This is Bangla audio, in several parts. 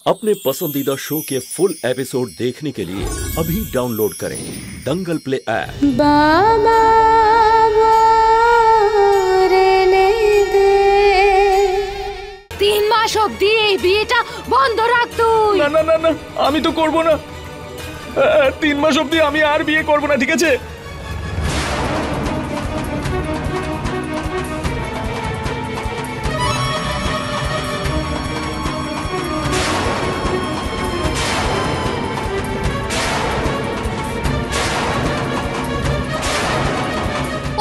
अपने पसंदीदा शो के फुल एपिसोड देखने के लिए अभी डाउनलोड करें दंगल प्ले ऐप। बाबा রেনে দে 3 মাস অবধি এই বিয়েটা বন্ধ রাখ তুই। না না না না, আমি তো করব না। 3 মাস অবধি আমি আর বিয়ে করব না, ঠিক আছে?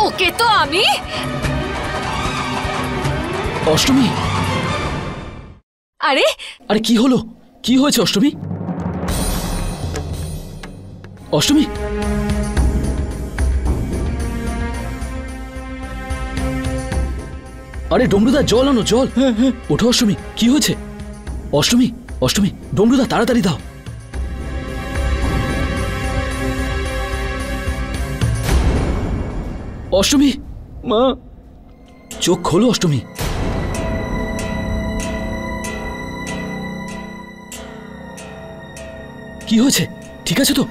ওকে তো আমি অষ্টমী, আরে আরে কি হলো? কি হয়েছে অষ্টমী? অষ্টমী, আরে ডমরুদা জল আনো, জল। ওঠো অষ্টমী, কি হয়েছে? অষ্টমী, অষ্টমী, ডমরুদা তাড়াতাড়ি দাও। অষ্টমী মা, চোখ খোলো অষ্টমী। কি হয়েছে? ঠিক আছে তো?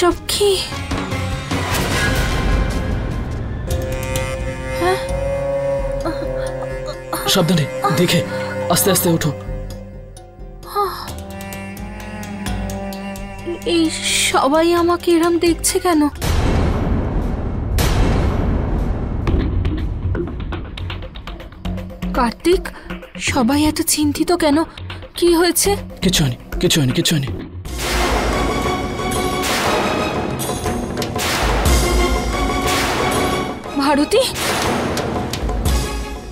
সব কি? সাবধানে, দেখে আস্তে আস্তে ওঠো। এই সবাই আমাকে এরম দেখছে কেন? কার্তিক, সবাই এত চিন্তিত কেন? কি হয়েছে? কিছু হয়নি, কিছু হয়নি, কিছু হয়নি। ভারতী,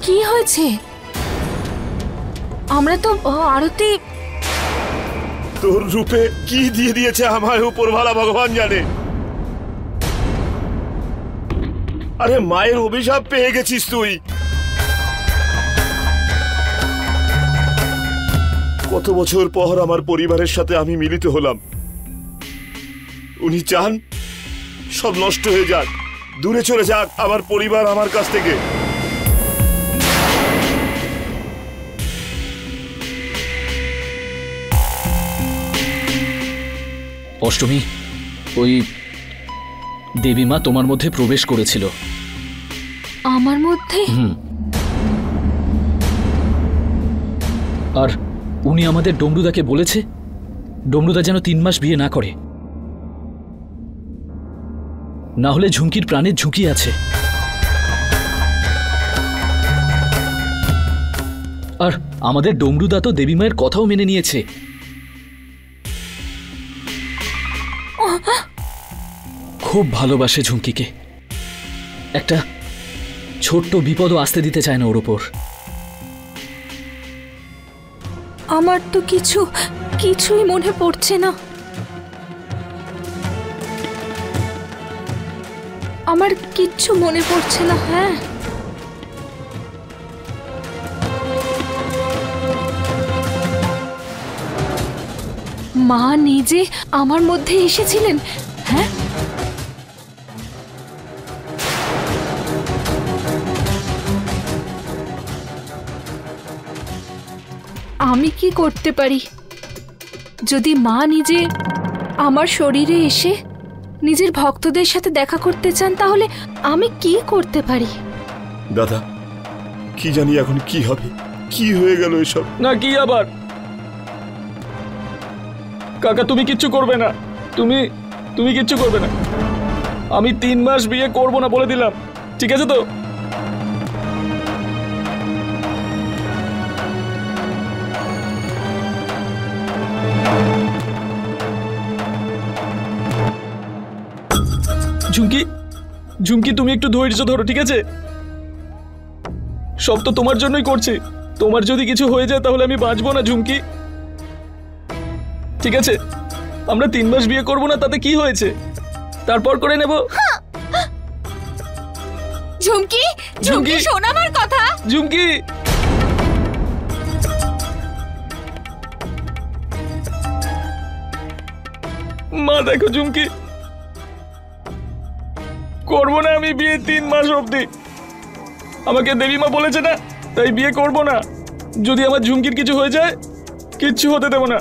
কি হয়েছে? আমরা তো আরতি। তোর রূপে কি দিয়ে দিয়েছে আমায় উপরওয়ালা ভগবান জানে। আরে মায়ের অভিশাপ পেয়ে গেছিস তুই। কত বছর পর আমার পরিবারের সাথে আমি মিলিত হলাম। উনি চান সব নষ্ট হয়ে যাক, দূরে চলে যাক আমার পরিবার আমার কাছ থেকে। অষ্টমী, ওই দেবী মা তোমার মধ্যে প্রবেশ করেছিল। আমার মধ্যে? আর উনি আমাদের ডমরুদাকে বলেছে ডমরুদা যেন 3 মাস বিয়ে না করে, না হলে ঝুমকির প্রাণের ঝুঁকি আছে। আর আমাদের ডমরুদা তো দেবী মায়ের কথাও মেনে নিয়েছে। খুব ভালোবাসে ঝুমকিকে, একটা ছোট্ট বিপদও আসতে দিতে চায় না ওর ওপর। আমার তো কিছুই মনে পড়ছে না। আমার কিচ্ছু মনে পড়ছে না। হ্যাঁ, মা নিজে আমার মধ্যে এসেছিলেন। হ্যাঁ, আমি কি করতে পারি? যদি মা নিজে আমার শরীরে এসে নিজের ভক্তদের সাথে দেখা করতে চান, তাহলে আমি কি করতে পারি? দাদা, কি জানি এখন কি হবে, কি হয়ে গেল এসব। না, কি আবার? কাকা, তুমি কিচ্ছু করবে না। তুমি কিচ্ছু করবে না। আমি 3 মাস বিয়ে করব না বলে দিলাম, ঠিক আছে তো? ঝুমকি, ঝুমকি, তুমি একটু ধৈর্য ধরো, ঠিক আছে? সব তো তোমার জন্যই করছি। তোমার যদি কিছু হয়ে যায় তাহলে আমি বাঁচবো না ঝুমকি, ঠিক আছে? আমরা 3 মাস বিয়ে করব না, তাতে কি হয়েছে? তারপর করে নেব। ঝুমকি, ঝুমকি শোন আমার কথা। ঝুমকি, মা দেখো ঝুমকি, করবো না আমি বিয়ে 3 মাস অবধি। আমাকে দেবী মা বলেছে না, তাই বিয়ে করব না। যদি আমার ঝুমকির কিছু হয়ে যায়, কিচ্ছু হতে দেব না।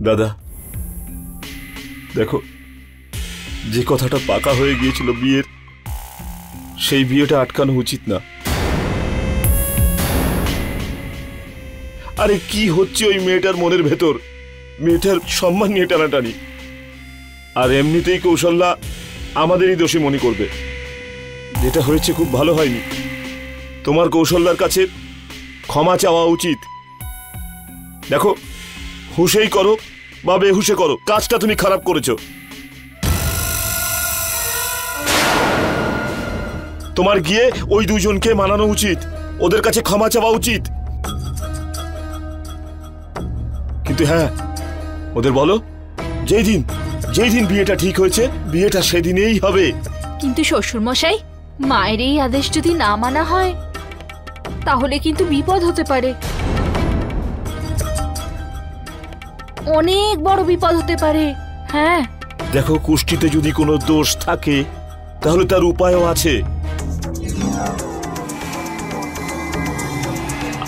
দাদা দেখো, যে কথাটা পাকা হয়ে গিয়েছিল বিয়ের, সেই বিয়েটা আটকানো উচিত না। আরে কি হচ্ছে ওই মেয়েটার মনের ভেতর? মেয়েটার সম্মান নিয়ে টানাটানি। আর এমনিতেই কৌশল্যা আমাদেরই দোষী মনে করবে। যেটা হয়েছে খুব ভালো হয়নি। তোমার কৌশল্যার কাছে ক্ষমা চাওয়া উচিত। দেখো, হুশেই করো বা বেহুশে করো, কাজটা তুমি খারাপ করেছো। তোমার গিয়ে ওই দুজনকে মানানো উচিত, ওদের কাছে ক্ষমা চাওয়া উচিত। কিন্তু হ্যাঁ, ওদের বলো যেই দিন বিয়েটা ঠিক হয়েছে, বিয়েটা সেদিনেই হবে। কিন্তু শ্বশুর মশাই, মায়ের এই আদেশ যদি না মানা হয় তাহলে কিন্তু বিপদ হতে পারে, অনেক বড় বিপদ হতে পারে। হ্যাঁ দেখো, কুষ্টিতে যদি কোনো দোষ থাকে তাহলে তার উপায়ও আছে।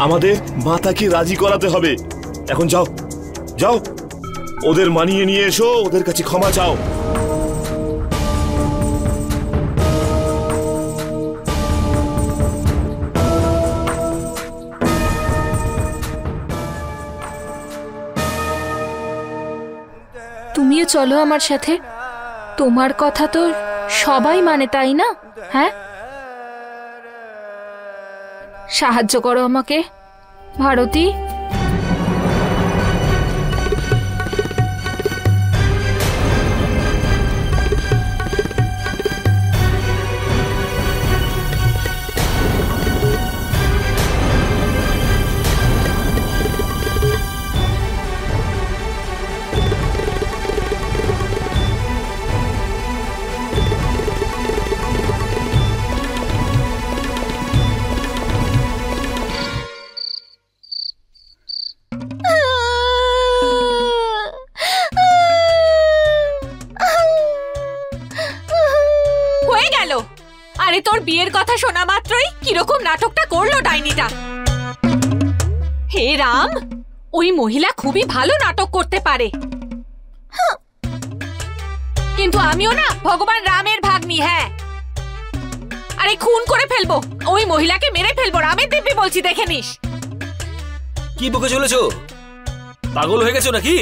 আমাদের মাতাকে রাজি করাতে হবে। এখন যাও যাও, ওদের মানিয়ে নিয়ে এসো, ওদের কাছে ক্ষমা চাও। তুমিও চলো আমার সাথে। তোমার কথা তো সবাই মানে, তাই না? হ্যাঁ, সাহায্য করো আমাকে ভারতী। আরে তোর বিয়ের কথা শোনা মাত্রই কিরকম নাটকটা করলো ডাইনিটা। হে রাম, ওই মহিলা খুবই ভালো নাটক করতে পারে। কিন্তু আমিও না ভগবান রামের ভাগ্নি। হ্যাঁ, আরে খুন করে ফেলবো, ওই মহিলাকে মেরে ফেলবো। রামের দিব্যি বলছি, দেখে নিস। কি বকে চলেছো? পাগল হয়ে গেছো নাকি?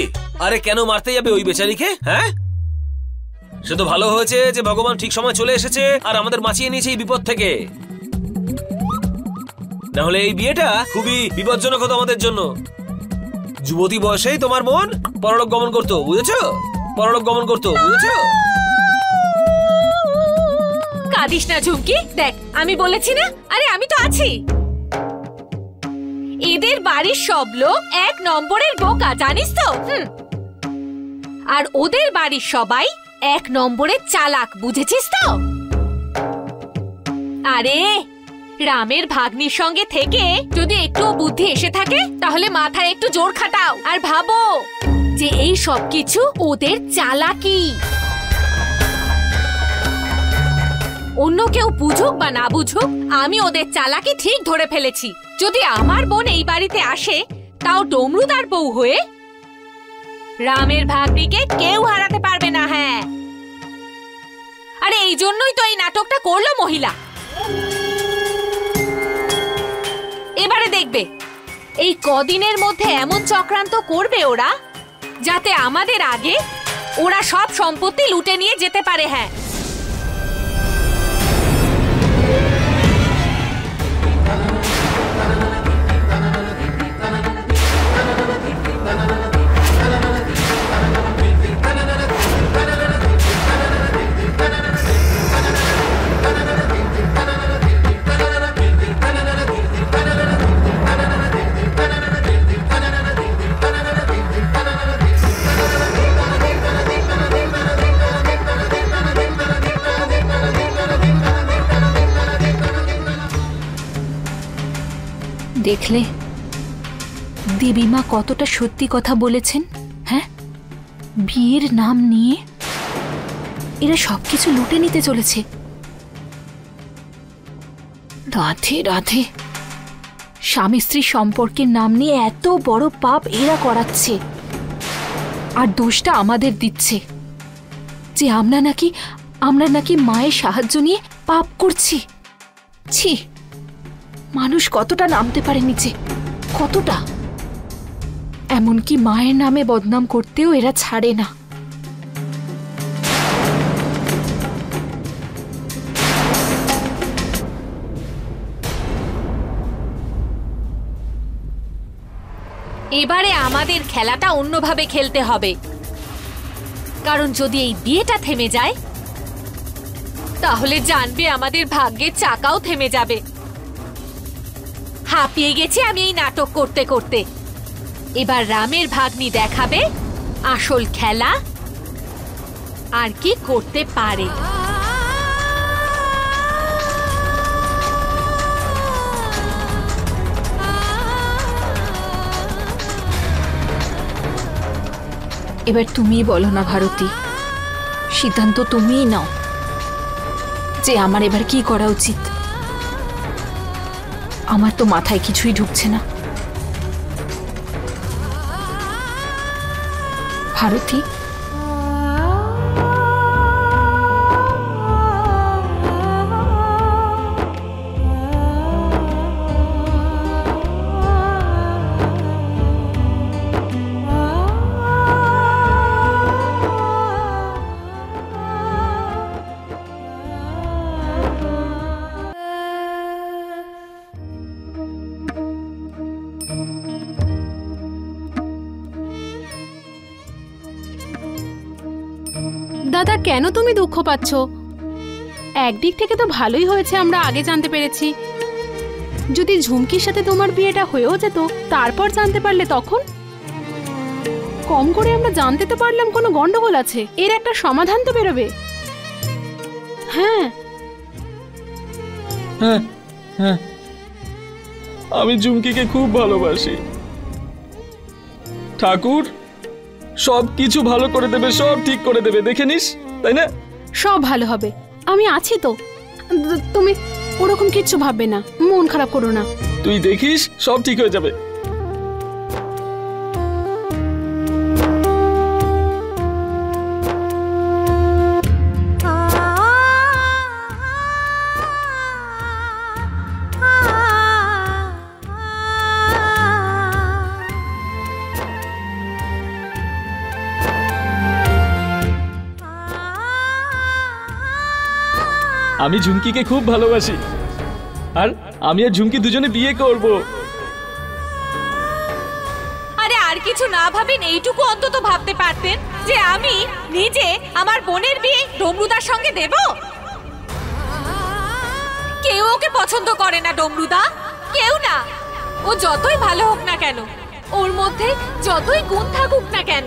আরে কেন মারতে যাবে ওই বেচারিকে? হ্যাঁ, সে তো ভালো হয়েছে যে ভগবান ঠিক সময় চলে এসেছে আর আমাদের বাঁচিয়ে নিয়েছে এই বিপদ থেকে। না হলে এই বিয়েটা খুবই বিপজ্জনক হতো আমাদের জন্য। যুবতী বয়সেই তোমার মন পরলোক গমন করতো, বুঝেছো? পরলোক গমন করতো, বুঝেছো? কাঁদিস না ঝুমকি, দেখ আমি বলেছি না, আরে আমি তো আছি। এদের বাড়ির সব লোক 1 নম্বরের বোকা, জানিস তো? আর ওদের বাড়ির সবাই 1 নম্বরের চালাক, বুঝেছিস তো? আরে রামের ভাগ্নির সঙ্গে থেকে যদি একটু বুদ্ধি এসে থাকে তাহলে মাথায় একটু জোর খাটাও আর ভাবো যে এই সব কিছু ওদের চালাকি। অন্য কেউ বুঝুক বা না বুঝুক, আমি ওদের চালাকি ঠিক ধরে ফেলেছি। যদি আমার বোন এই বাড়িতে আসে, তাও ডমরুদার বউ হয়ে, রামের ভাগ্নিকে কেউ হারাতে পারবে না। হ্যাঁ, আরে এই জন্যই তো এই নাটকটা করলো মহিলা। এবারে দেখবে এই কদিনের মধ্যে এমন চক্রান্ত করবে ওরা, যাতে আমাদের আগে ওরা সব সম্পত্তি লুটে নিয়ে যেতে পারে। হ্যাঁ, দেখলে দেবীমা কতটা সত্যি কথা বলেছেন? হ্যাঁ, বিয়ের নাম নিয়ে এরা সবকিছু লুটে নিতে চলেছে। রাধে রাধে, স্বামী স্ত্রী সম্পর্কের নাম নিয়ে এত বড় পাপ এরা করাচ্ছে, আর দোষটা আমাদের দিচ্ছে যে আমরা নাকি মায়ের সাহায্য নিয়ে পাপ করছি। ছি, মানুষ কতটা নামতে পারে নিচে, কতটা! এমনকি মায়ের নামে বদনাম করতেও এরা ছাড়ে না। এবারে আমাদের খেলাটা অন্যভাবে খেলতে হবে, কারণ যদি এই বিয়েটা থেমে যায় তাহলে জানবে আমাদের ভাগ্যের চাকাও থেমে যাবে। হাঁপিয়ে গেছি আমি এই নাটক করতে করতে। এবার রামের ভাগ্নি দেখাবে আসল খেলা আর কি করতে পারে। এবার তুমিই বলো না ভারতী, সিদ্ধান্ত তুমিই নাও যে আমার এবার কি করা উচিত। আমার তো মাথায় কিছুই ঢুকছে না। ভারতী, দাদা, কেন তুমি দুঃখ পাচ্ছ? একদিক থেকে তো ভালোই হয়েছে আমরা আগে জানতে পেরেছি। যদি ঝুমকির সাথে তোমার বিয়েটা হয়েও যেত, তারপর জানতে পারলে তখন? কম করে আমরা জানতে তো পারলাম কোনো গন্ডগোল আছে, এর একটা সমাধান তো বেরোবে। হ্যাঁ হ্যাঁ হ্যাঁ, আমি ঝুমকিকে খুব ভালোবাসি। ঠাকুর সব কিছু ভালো করে দেবে, সব ঠিক করে দেবে, দেখে নিস, তাই না? সব ভালো হবে, আমি আছি তো। তুমি ওরকম কিচ্ছু ভাববে না, মন খারাপ করো না। তুই দেখিস সব ঠিক হয়ে যাবে। আমি ঝুমকিকে খুব ভালোবাসি, আর আমি আর ঝুমকি দুজনে বিয়ে করব। আরে আর কিছু না ভাবেন, এইটুকু অন্তত ভাবতে পারতেন যে আমি নিজে আমার বোনের বিয়ে ডমরুদার সঙ্গে দেব। কেউ ওকে পছন্দ করে না ডমরুদা, কেউ না। ও যতই ভালো হোক না কেন, ওর মধ্যে যতই গুণ থাকুক না কেন।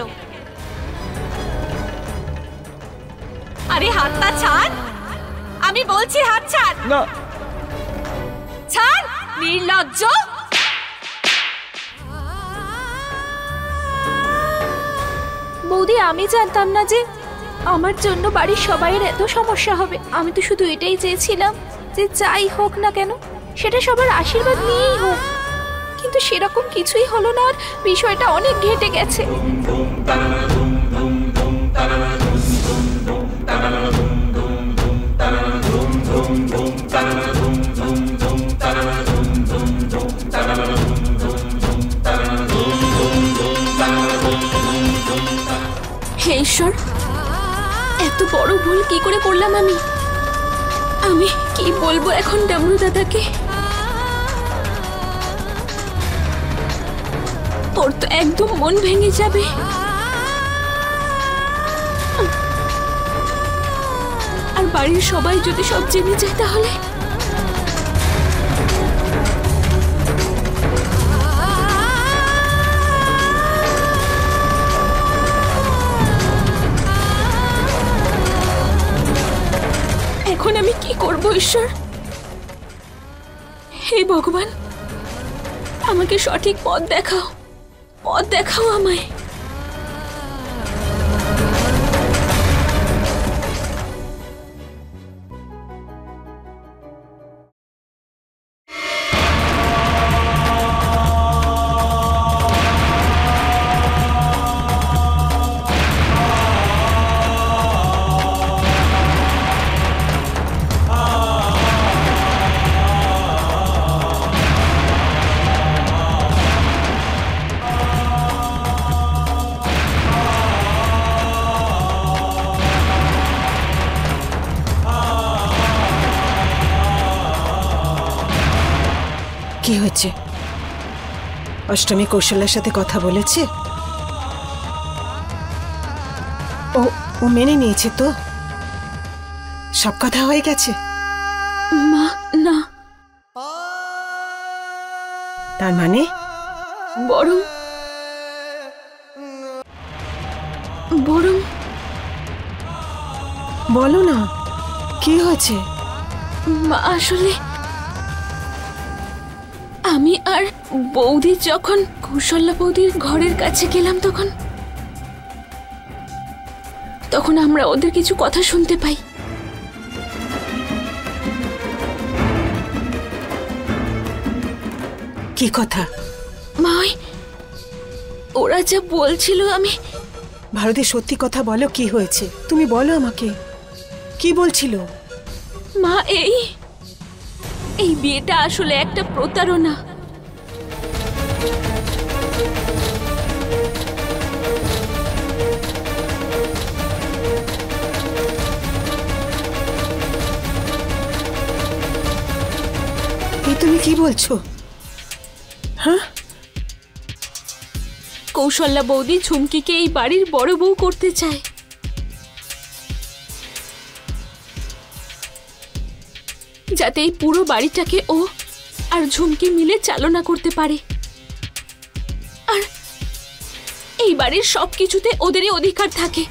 আরে হাতটা ছাড়, আমি বলছি হাত ছাড়। না, ছাড় নির্লজ্জ। বৌদি, আমি জানতাম না যে আমার জন্য বাড়ির সবাইয়ের এত সমস্যা হবে। আমি তো শুধু এটাই চেয়েছিলাম যে যাই হোক না কেন সেটা সবার আশীর্বাদ নিয়েই হোক, কিন্তু সেরকম কিছুই হলো না, আর বিষয়টা অনেক ঘেটে গেছে। হে ঈশ্বর, এত বড় ভুল কি করে করলাম আমি? আমি কি বলবো এখন ডমরু দাদাকে? ওর তো একদম মন ভেঙে যাবে। আর বাড়ির সবাই যদি সব জেনে যায় তাহলে? এখন আমি কি করব ঈশ্বর? হে ভগবান, আমাকে সঠিক পথ দেখাও, পথ দেখাও আমায়। কি হয়েছে? অষ্টমী কৌশলের সাথে কথা বলেছে? ও মেনে নিয়েছে তো? সব কথা হয়ে গেছে? মা না, তার মানে বরং বলো না, কি হয়েছে? মা আসলে আমি আর বৌদি যখন কৌশল্যা বৌদির ঘরের কাছে গেলাম তখন আমরা ওদের কিছু কথা শুনতে পাই। কি কথা? মা ওরা যা বলছিল, আমি ভারতী সত্যি কথা বলো, কি হয়েছে তুমি বলো আমাকে, কি বলছিল? মা এই বিয়েটা আসলে একটা প্রতারণা। এই তুমি কি বলছো? হ্যাঁ, কৌশল্যা বৌদি ঝুমকিকে এই বাড়ির বড় বউ করতে চায়। যাতে এই পুরো বাড়িটাকে ও আর ঝুমকি মিলে চালনা করতে পারে, আর এই বাড়ির সবকিছুতে ওদেরই অধিকার থাকে।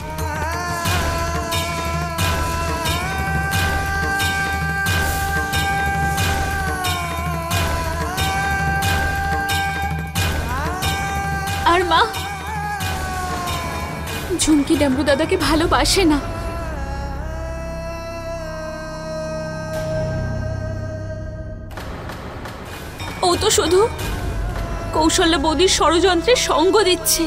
আর মা, ঝুমকি ডাম্বু দাদাকে ভালোবাসে না। ও তো শুধু কৌশল্যা বৌদির ষড়যন্ত্রে সঙ্গ দিচ্ছে।